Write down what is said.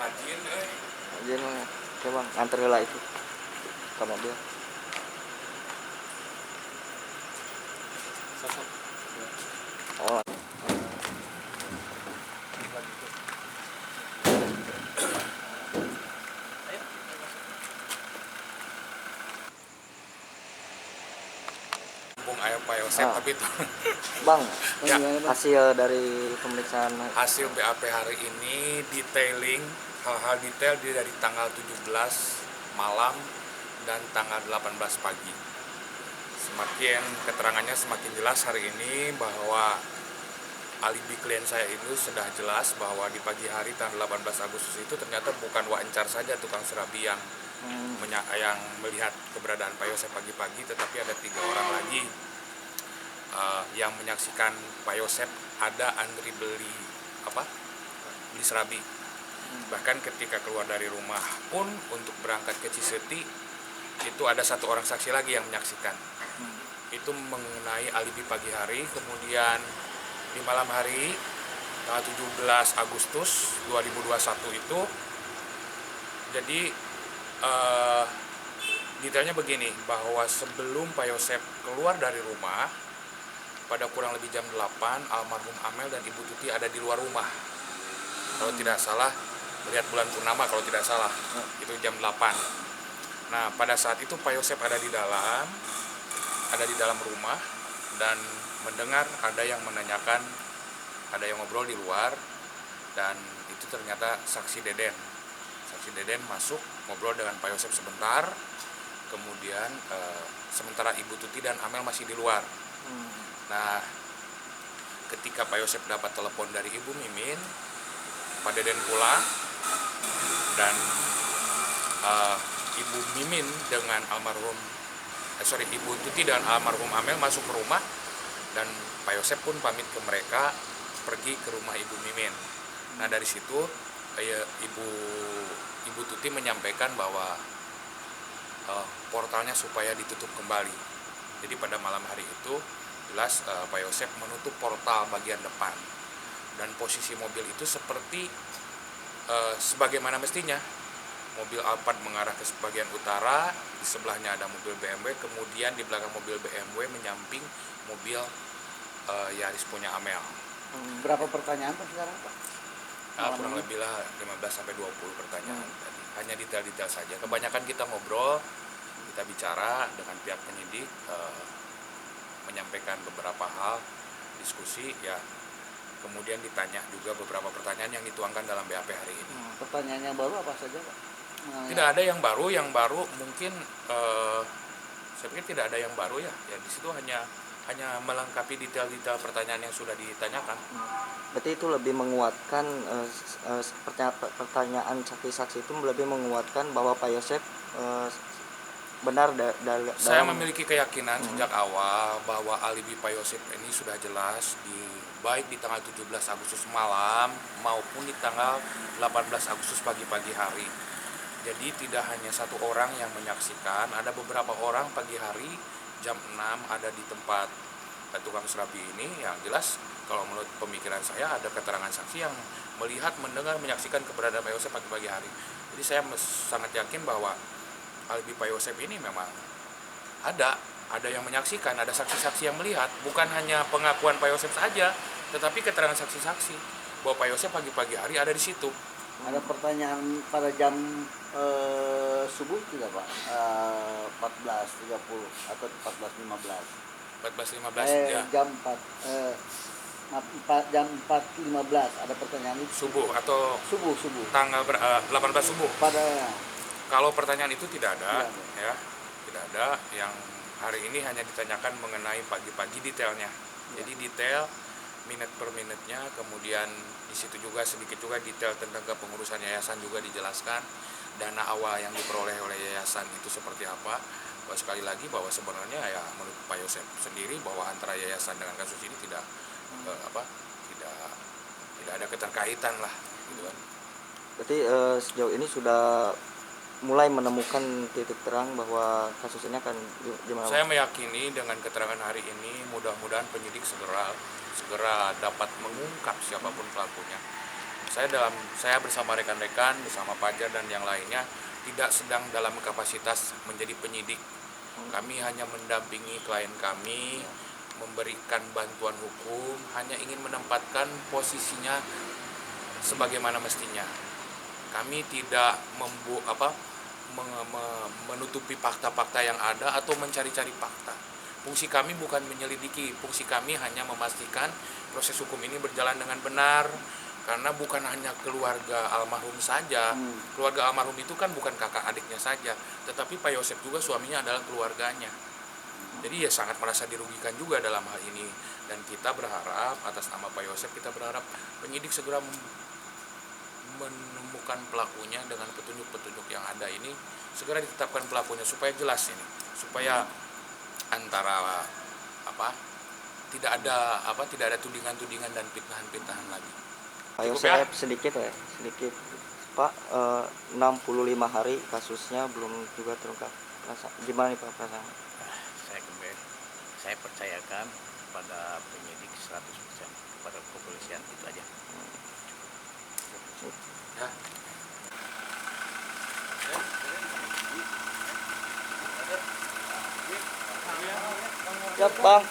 Rajin, eh. Izin mah. Oke bang, nganter heula itu ke mobil. Sosok. Oh, Bung Ayo Pak Yosep, Ah. tapi itu bang, ya, hasil dari pemeriksaan hasil BAP hari ini detailing hal-hal detail dari tanggal 17 malam dan tanggal 18 pagi. Semakin keterangannya semakin jelas hari ini bahwa alibi klien saya itu sudah jelas bahwa di pagi hari tanggal 18 Agustus itu ternyata bukan Wancar saja tukang serabi yang yang melihat keberadaan Pak Yosep pagi-pagi, tetapi ada 3 orang lagi yang menyaksikan Pak Yosep ada antri beli serabi. Bahkan ketika keluar dari rumah pun untuk berangkat ke Ciseti itu ada 1 orang saksi lagi yang menyaksikan. Itu mengenai alibi pagi hari. Kemudian di malam hari tanggal 17 Agustus 2021 itu jadi detailnya begini, bahwa sebelum Pak Yosep keluar dari rumah pada kurang lebih jam 8 almarhum Amel dan Ibu Tuti ada di luar rumah. Kalau tidak salah melihat bulan purnama, kalau tidak salah itu jam 8. Nah, pada saat itu Pak Yosep ada di dalam rumah dan mendengar ada yang menanyakan, ada yang ngobrol di luar, dan itu ternyata Saksi Deden. Saksi Deden masuk ngobrol dengan Pak Yosep sebentar, kemudian sementara Ibu Tuti dan Amel masih di luar. Nah, ketika Pak Yosep dapat telepon dari Ibu Mimin, Pak Deden pulang, dan Ibu Mimin dengan Ibu Tuti dan almarhum Amel masuk ke rumah, dan Pak Yosep pun pamit ke mereka pergi ke rumah Ibu Mimin. Nah, dari situ Ibu Tuti menyampaikan bahwa portalnya supaya ditutup kembali. Jadi pada malam hari itu jelas Pak Yosep menutup portal bagian depan, dan posisi mobil itu seperti sebagaimana mestinya. Mobil Alphard mengarah ke bagian utara, di sebelahnya ada mobil BMW, kemudian di belakang mobil BMW menyamping mobil Yaris punya Amel. Berapa pertanyaan Pak sekarang Pak? Kurang lebih lah 15-20 pertanyaan tadi. Hanya detail-detail saja. Kebanyakan kita ngobrol, kita bicara dengan pihak penyidik, menyampaikan beberapa hal, diskusi ya. Kemudian ditanya juga beberapa pertanyaan yang dituangkan dalam BAP hari ini. Pertanyaannya baru apa saja Pak? Tidak ada yang baru mungkin saya pikir tidak ada yang baru ya. Ya di situ hanya melengkapi detail-detail pertanyaan yang sudah ditanyakan. berarti itu lebih menguatkan pertanyaan saksi-saksi itu lebih menguatkan bahwa Pak Yosep benar Saya memiliki keyakinan sejak awal bahwa alibi Pak Yosep ini sudah jelas baik di tanggal 17 Agustus malam maupun di tanggal 18 Agustus pagi-pagi hari. Jadi tidak hanya 1 orang yang menyaksikan, ada beberapa orang pagi hari jam 6 ada di tempat tukang serabi ini. Yang jelas kalau menurut pemikiran saya ada keterangan saksi yang melihat, mendengar, menyaksikan keberadaan Pak Yosep pagi-pagi hari. Jadi saya sangat yakin bahwa alibi Pak Yosep ini memang ada yang menyaksikan, ada saksi-saksi yang melihat, bukan hanya pengakuan Pak Yosep saja, tetapi keterangan saksi-saksi bahwa Pak Yosep pagi-pagi hari ada di situ. Ada pertanyaan pada jam subuh tidak Pak? 14.30 atau 14.15? 14.15 ya. Jam 4 jam 4.15 ada pertanyaan itu. Subuh atau Subuh. tanggal 18 subuh. Pada Kalau pertanyaan itu tidak ada, ya, tidak ada. Yang hari ini hanya ditanyakan mengenai pagi-pagi detailnya. Jadi detail minute per minutenya, kemudian di situ juga sedikit juga detail tentang kepengurusan yayasan juga dijelaskan, dana awal yang diperoleh oleh yayasan itu seperti apa. Bahwa sekali lagi bahwa sebenarnya ya menurut Pak Yosep sendiri bahwa antara yayasan dengan kasus ini tidak ada keterkaitan lah, gitu kan. berarti sejauh ini sudah mulai menemukan titik terang bahwa kasus ini akan gimana? Saya meyakini dengan keterangan hari ini mudah-mudahan penyidik segera dapat mengungkap siapapun pelakunya. saya bersama rekan-rekan, bersama Fajar dan yang lainnya tidak sedang dalam kapasitas menjadi penyidik. Kami hanya mendampingi klien kami, memberikan bantuan hukum, hanya ingin menempatkan posisinya sebagaimana mestinya. Kami tidak menutupi fakta-fakta yang ada atau mencari-cari fakta. Fungsi kami bukan menyelidiki, fungsi kami hanya memastikan proses hukum ini berjalan dengan benar. Karena bukan hanya keluarga almarhum saja, keluarga almarhum itu kan bukan kakak adiknya saja, tetapi Pak Yosep juga suaminya adalah keluarganya. Jadi ya sangat merasa dirugikan juga dalam hal ini. Dan kita berharap, atas nama Pak Yosep, kita berharap penyidik segera menemukan pelakunya dengan petunjuk-petunjuk yang ada ini, segera ditetapkan pelakunya supaya jelas ini, supaya antara tidak ada tudingan-tudingan dan pitnahan-pitnahan lagi. Pak Cukup Yosep, ya? sedikit Pak, 65 hari kasusnya belum juga terungkap. Gimana nih Pak perasaan? Saya percayakan pada penyidik 100%, kepada kepolisian, itu aja. Ya Bang.